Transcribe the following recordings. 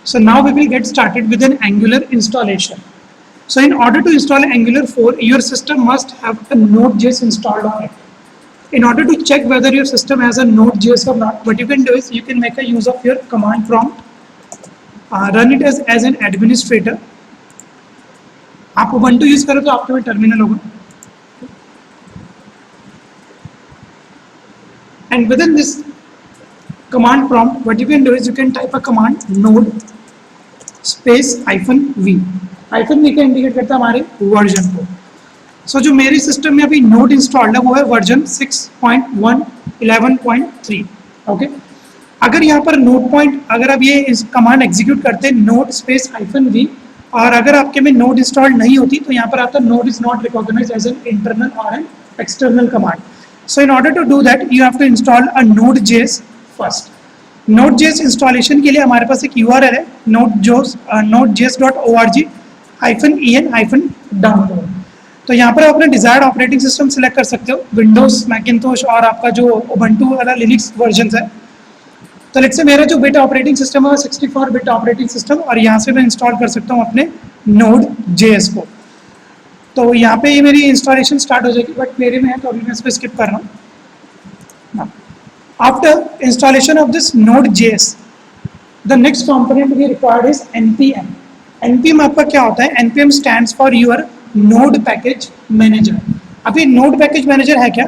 So now we will get started with an Angular installation. So in order to install Angular 4, your system must have a Node.js installed on it. In order to check whether your system has a Node.js or not, what you can do is you can make a use of your command prompt, run it as an administrator. आप Ubuntu use करो तो आपके में terminal होगा. And within this command prompt, what you can do is you can type a command node space -v. -v का indicate करता है हमारे वर्जन को. सो जो मेरे सिस्टम में अभी नोड इंस्टॉल्ड है वो है वर्जन 6.1.11.3. ओके, अगर यहाँ पर नोड पॉइंट, अगर आप ये इस कमांड एग्जीक्यूट करते हैं नोड स्पेस -v, और अगर आपके में नोड इंस्टॉल्ड नहीं होती तो यहाँ पर आता है node is not recognised as an internal और an external command. So in order to do that you have to install a Node.js first. Node.js installation के लिए हमारे पास एक URL है nodejs.org-en-download. तो यहाँ पर आप अपने डिजायर्ड ऑपरेटिंग सिस्टम सिलेक्ट कर सकते हो, विंडोज, मैकिंटोश और आपका जो उबंटू वाला लिनक्स वर्जन है. तो लेट्स से मेरा जो बिट ऑपरेटिंग सिस्टम है 64 बिट ऑपरेटिंग सिस्टम, और यहाँ से मैं इंस्टॉल कर सकता हूँ अपने Node.js को. तो यहाँ पे ये मेरी इंस्टॉलेशन स्टार्ट हो जाएगी, बट मेरे में है तो अभी मैं इसको स्किप कर रहा हूँ. After installation of this Node.js, the next component we required is npm. npm आपका क्या होता है? npm stands for your Node Package Manager. अभी Node Package Manager है क्या?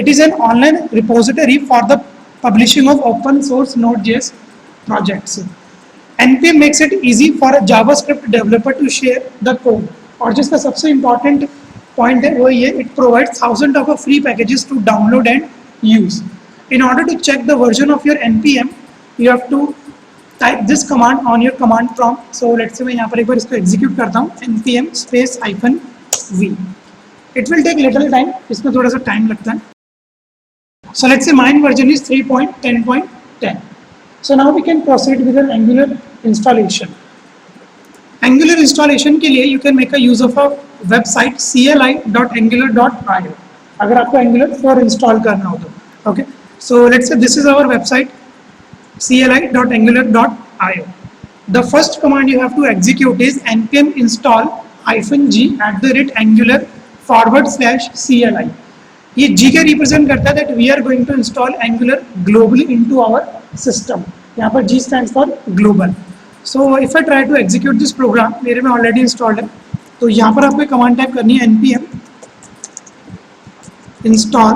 It is an online repository for the publishing of open source Node.js projects. npm makes it easy for a JavaScript developer to share the code. और जिसका सबसे important point है वो ये, it provides thousands of free packages to download and use. In order to check the version of your npm, you have to type this command on your command prompt. So let's say मैं यहाँ पर एक बार इसको execute करता हूँ npm space -v. It will take little time, इसमें थोड़ा सा time लगता है. So let's say mine version is 3.10.10. So now we can proceed with an Angular installation. Angular installation के लिए you can make a use of a website cli.angular.io. अगर आपको Angular 4 install करना हो तो. Okay. So let's say this is our website cli.angular.io. The first command you have to execute is npm install -g @angular/CLI. ये G के represent करता है that we are going to install Angular globally into our system. यहाँ पर G stands for global. So if I try to execute this program, मेरे में already installed है, तो यहाँ पर आपको command type करनी है npm install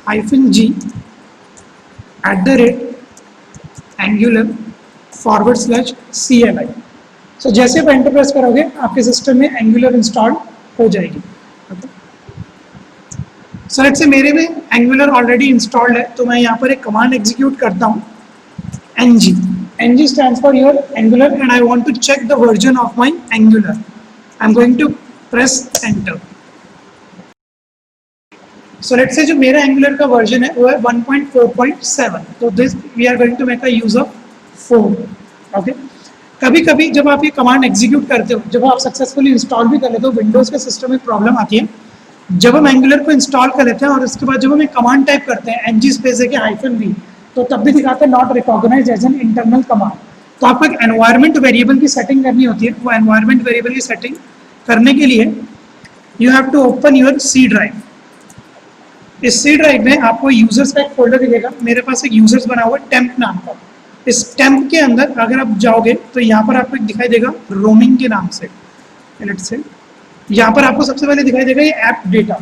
-g @angular/CLI. So जैसे आप एंटर प्रेस करोगे आपके सिस्टम में एंगुलर इंस्टॉल हो जाएगी. सो लेट्स से मेरे में एंगुलर ऑलरेडी इंस्टॉल्ड है, तो मैं यहाँ पर एक कमांड एग्जीक्यूट करता हूँ ng. ng stands for your Angular and I want to check the version of my Angular. I'm going to press enter. So let's say जो मेरा Angular का वर्जन है वो है 1.4.7. तो this we are going to make a use of 4. Okay, कभी कभी जब आप ये कमांड एग्जीक्यूट करते हो, जब आप सक्सेसफुली इंस्टॉल भी कर लेते हो, विंडोज़ के सिस्टम में प्रॉब्लम आती है जब हम Angular को इंस्टॉल कर लेते हैं और उसके बाद जब हम एक कमांड टाइप करते हैं ng स्पेस -v, तो तब भी दिखाता है not recognised as an internal command. तो आपको एक एनवायरनमेंट वेरिएबल की सेटिंग करनी होती है. वो एनवायरनमेंट वेरिएबल की सेटिंग करने के लिए you have to open your C drive. इस सी ड्राइव में आपको यूजर्स का एक फोल्डर दिखेगा. मेरे पास एक यूजर्स बना हुआ है टेम्प नाम का. इस टेम्प के अंदर अगर आप जाओगे तो यहाँ पर आपको एक दिखाई देगा रोमिंग के नाम से. लेट्स से यहाँ पर आपको सबसे पहले दिखाई देगा ये ऐप डेटा.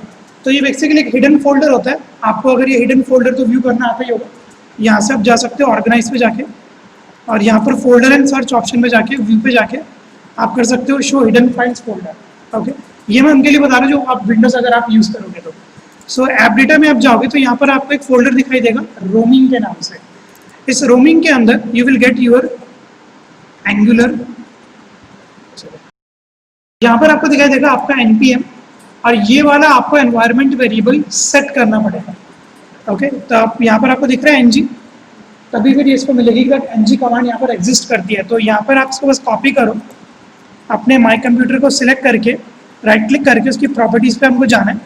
तो ये बेसिकली एक हिडन फोल्डर होता है. आपको अगर ये हिडन फोल्डर तो व्यू करना आता ही होगा. यहाँ से आप जा सकते हो ऑर्गेनाइज पे जाके, और यहाँ पर फोल्डर एंड सर्च ऑप्शन पे जाके व्यू पे जाके आप कर सकते हो show hidden files folder. Okay, ये मैं उनके लिए बता रहा हूँ जो आप विंडोज अगर आप यूज़ करोगे तो. सो ऐप डेटा में आप जाओगे तो यहाँ पर आपको एक फोल्डर दिखाई देगा रोमिंग के नाम से. इस रोमिंग के अंदर you will get your angular. यहाँ पर आपको दिखाई देगा आपका npm, और ये वाला आपको एनवायरनमेंट वेरिएबल सेट करना पड़ेगा. ओके, तो आप यहाँ पर आपको दिख रहा है ng, तभी फिर इसको मिलेगी कि ng कमांड यहाँ पर एग्जिस्ट करती है. तो यहाँ पर आप इसको बस कॉपी करो, अपने माई कंप्यूटर को सिलेक्ट करके राइट क्लिक करके उसकी प्रॉपर्टीज़ पे हमको जाना है.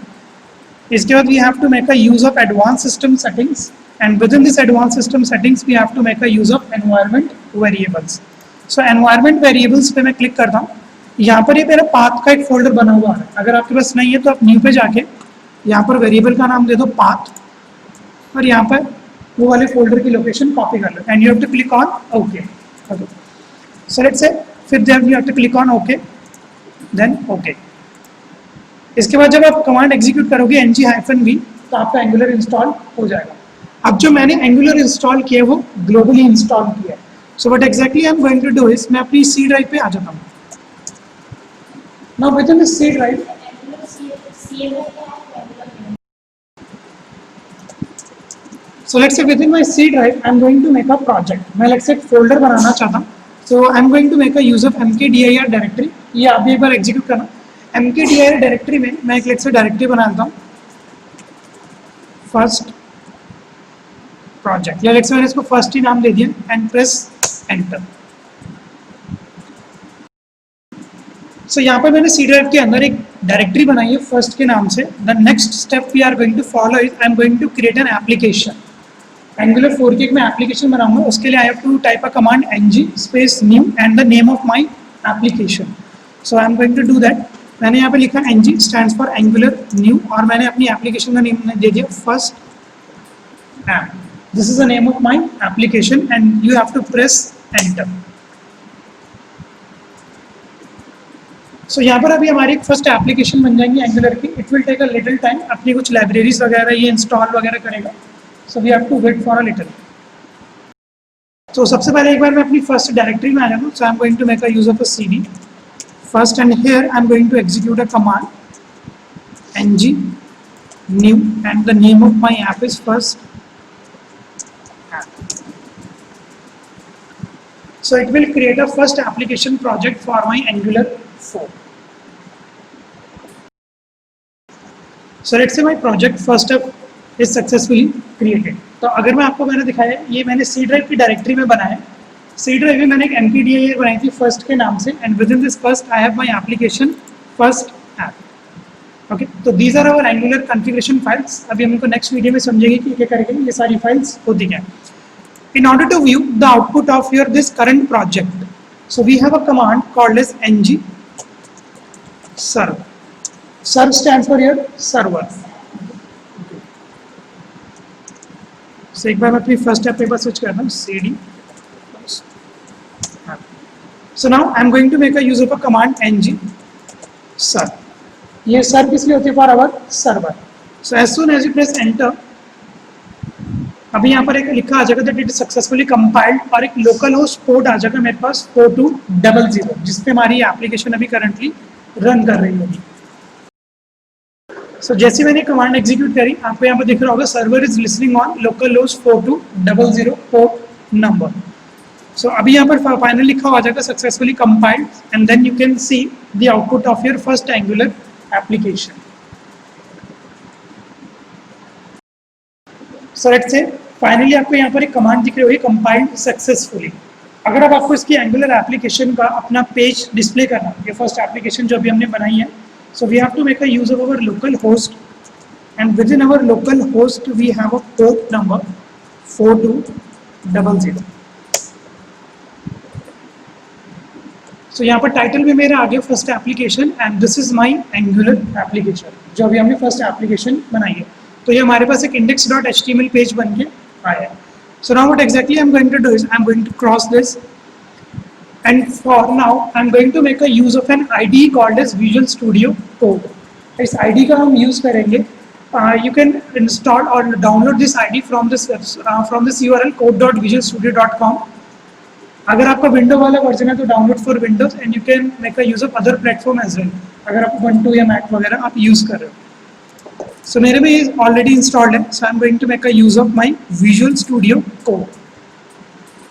इसके बाद we have to make a use of advance system settings, and with in this advance system settings we have to make a use of environment variables. So environment variables पे मैं क्लिक करता हूँ, यहाँ पर ये मेरा पाथ का एक फोल्डर बना हुआ है। अगर आपके पास नहीं है तो आप न्यू पे जाके यहाँ पर वेरिएबल का नाम दे दो पाथ, और यहाँ पर वो वाले फोल्डर की लोकेशन कॉपी कर लो and you have to click on okay. So let's say फिर then you have to click on okay, then okay. इसके बाद जब आप कमांड एग्जीक्यूट करोगे ng-v तो आपका एंगुलर इंस्टॉल हो जाएगा। अब जो मैंने एंगुलर इंस्टॉल किया है वो ग्लोबली इंस्टॉल किया है। So what exactly I am going to do is मैं अपनी सी ड्राइव पे आ जाता हूँ। Now within this C drive so let's say within my C drive I'm going to make a project। मैं let's say folder बनाना चाहता हूँ, so I'm going to make a use of mkdir directory. ये आप भी एक बार execute करना। mkdir directory में मैं एक let's say डायरेक्टरी बना देता हूँ फर्स्ट प्रोजेक्ट, या let's say मैंने इसको फर्स्ट ही नाम दे दिया एंड प्रेस एंटर। सो यहाँ पर मैंने सी ड्राइव के अंदर एक डायरेक्टरी बनाई है फर्स्ट के नाम से। The next step we are going to follow is I am going to create an application. Angular 4 की मैं एप्लीकेशन बनाऊंगा, उसके लिए I have to type a command ng space new and the name of my application. So I am going to do that. मैंने यहाँ पे लिखा ng stands for Angular new, और मैंने अपनी एप्लीकेशन का नेम दे दिया first app. This is the name of my application and you have to press enter. So यहाँ पर अभी हमारी एक फर्स्ट एप्लीकेशन बन जाएंगी एंगुलर की। It will take a little time, अपनी कुछ लाइब्रेरीज वगैरह ये इंस्टॉल वगैरह करेगा। So we have to wait for a little. तो सबसे पहले एक बार मैं अपनी फर्स्ट डायरेक्टरी में आ जाता हूँ। So I am going to make a use of a cd first and here I am going to execute a command ng new and the name of my app is first app. So it will create a first application project for my Angular 4. So let's say my project first app is successfully created। तो अगर मैं आपको मैंने दिखाया, ये मैंने C drive की directory में बनाया। C ड्राइव में मैंने एक mkdir बनाई थी फर्स्ट के नाम से and with in this first I have my application first app. Okay, तो these are our angular configuration files. अभी हम इनको नेक्स्ट वीडियो में समझेंगे कि क्या करेंगे, ये सारी फाइल्स होती क्या है। In order to view the output of your this current project, so we have a command called as ng serve. Serve stands for your server. So एक बार मैं अपनी फर्स्ट ऐप पे बस स्विच करता हूँ cd। So now I am going to make a use of a command ng serve। ये serve किस लिए होती है? For our server. So as soon as you press enter, अभी यहाँ पर एक लिखा आ जाएगा that it is successfully compiled, और एक लोकल होस्ट पोर्ट आ जाएगा मेरे पास 4200 जिस पे हमारी एप्लीकेशन अभी करंटली रन कर रही होगी। सो जैसे मैंने कमांड एग्जीक्यूट करी, आपको यहाँ पर दिख रहा होगा server is listening on localhost 4200 port number. So अभी यहाँ पर फाइनल लिखा हुआ जाएगा successfully compiled and then you can see the output of your first angular application. So let's say finally आपको यहाँ पर एक कमांड दिख रही होगी कंपाइल्ड सक्सेसफुली। अगर अब आपको इसकी एंगुलर एप्लीकेशन का अपना पेज डिस्प्ले करना, ये फर्स्ट एप्लीकेशन जो अभी हमने बनाई है, so we have to make a use of our local host and with in our local host we have a port number 4200। सो यहाँ पर टाइटल में मेरा आ गया first application and this is my Angular application जो अभी हमने फर्स्ट एप्लीकेशन बनाई है। तो ये हमारे पास एक index.html पेज बन के आया है। So now what exactly I'm going to do is I'm going to cross this, and for now I'm going to make a use of an IDE called as Visual Studio Code। इस IDE का हम use करेंगे। You can install or download this IDE from this URL code.visualstudio.com। अगर आपका window वाला version है तो download for Windows and you can make a use of other platform as well, अगर आप Ubuntu या Mac वगैरह आप यूज कर रहे हो। सो मेरे में ये ऑलरेडी इंस्टॉल्ड है। So I am going to make a use of my visual studio code.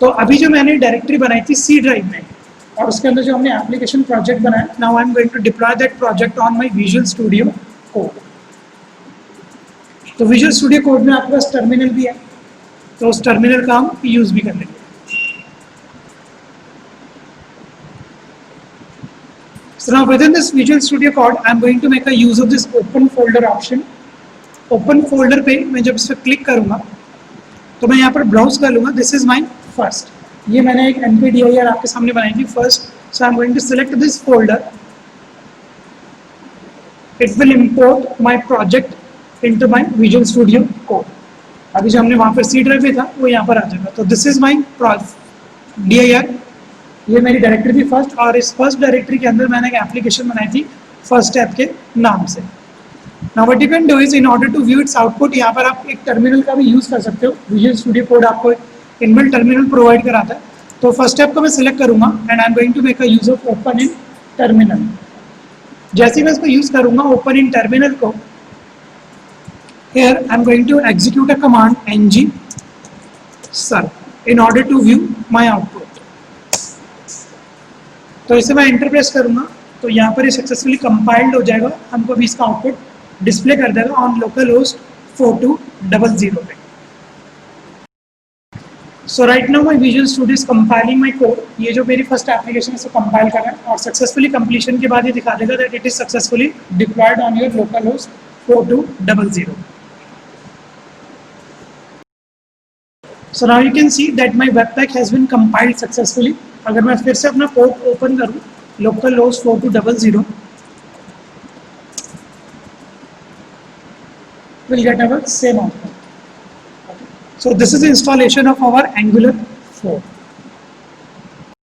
तो अभी जो मैंने डायरेक्टरी बनाई थी सी ड्राइव में और उसके अंदर जो हमने एप्लीकेशन प्रोजेक्ट बनाया, now I am going to deploy that project on my visual studio code. तो विजुअल स्टूडियो कोड में आपके पास टर्मिनल भी है, तो उस टर्मिनल का हम यूज भी कर लेंगे। So now within this Visual Studio Code, I am going to make a use of this open folder option। Open folder पे मैं जब इस पर क्लिक करूँगा तो मैं यहाँ पर ब्राउज कर लूँगा। दिस इज माई फर्स्ट, ये मैंने एक npdir आपके सामने बनाई थी first. So I'm going to select this folder. It will import my project into my Visual Studio Code. अभी जो हमने वहाँ पर C ड्राइव पे था वो यहाँ पर आ जाएगा. तो दिस इज माई dir. ये मेरी डायरेक्टरी थी फर्स्ट, और इस फर्स्ट डायरेक्टरी के अंदर मैंने एक एप्लीकेशन बनाई थी फर्स्ट ऐप के नाम से. Now what you can do is, in order to view its output, यहाँ पर आप एक टर्मिनल का भी यूज़ कर सकते हो. विजुअल स्टूडियो कोड आपको इनबिल्ट टर्मिनल प्रोवाइड कराता है. तो फर्स्ट ऐप को मैं सिलेक्ट करूँगा and I am going to make a use of open in terminal. जैसे ही मैं इसको यूज़ करूँगा ओपन इन टर्मिनल को, here I am going to execute a command ng serve in order to view my output. तो इसे मैं enter press करूँगा तो यहाँ पर ये सक्सेसफुली कंपाइल्ड हो जाएगा. हमको भी इसका आउटपुट डिस्प्ले कर देगा ऑन लोकल होस्ट 4200 पे. So right now my visual studio is compiling my code. ये जो मेरी फर्स्ट एप्लीकेशन है इसको कंपाइल कर रहा है और सक्सेसफुली कंप्लीशन के बाद ये दिखा देगा that it is successfully diploid on your local host 4200. So now you can see that my webpack has been compiled successfully. अगर मैं फिर से अपना पोर्ट ओपन करूँ local host 4200, we'll get our same output. Okay. So this is the installation of our Angular 4.